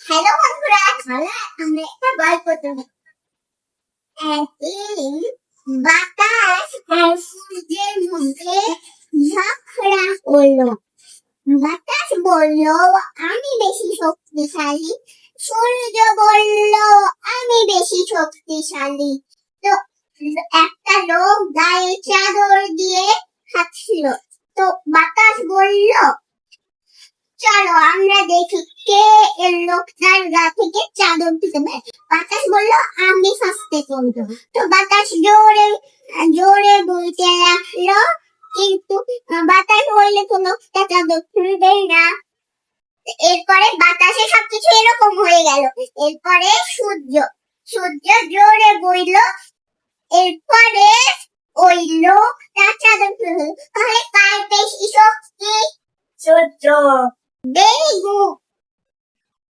Hello বন্ধুরা, চলো আমরা একটা গল্প তুলি। একদিন বাতাস আর সূর্যের মধ্যে ঝগড়া হলো। বাতাস বলল, আমি বেশি শক্তিশালী। সূর্য বলল, আমি বেশি শক্তিশালী। তো একটা লোক গায়ে চাদর দিয়ে হাঁটছিল। তো বাতাস বলল, চলো আমরা দেখি কে এর লোকটার গা থেকে চাদর তুলতে পারে। বাতাস বলল, আমি ফার্স্টে তুলবো। তো বাতাস জোরে জোরে বইতে লাগলো, কিন্তু বাতাস বললে তো লোকটা চাদর তুলবেই না। এরপরে বাতাসে সবকিছু এরকম হয়ে গেল। এরপরে সূর্য সূর্য জোরে বইল। এরপরে ওই লোকটা চাদর তুলল। তাহলে কার বেশি শক্তি? সূর্য। Very good.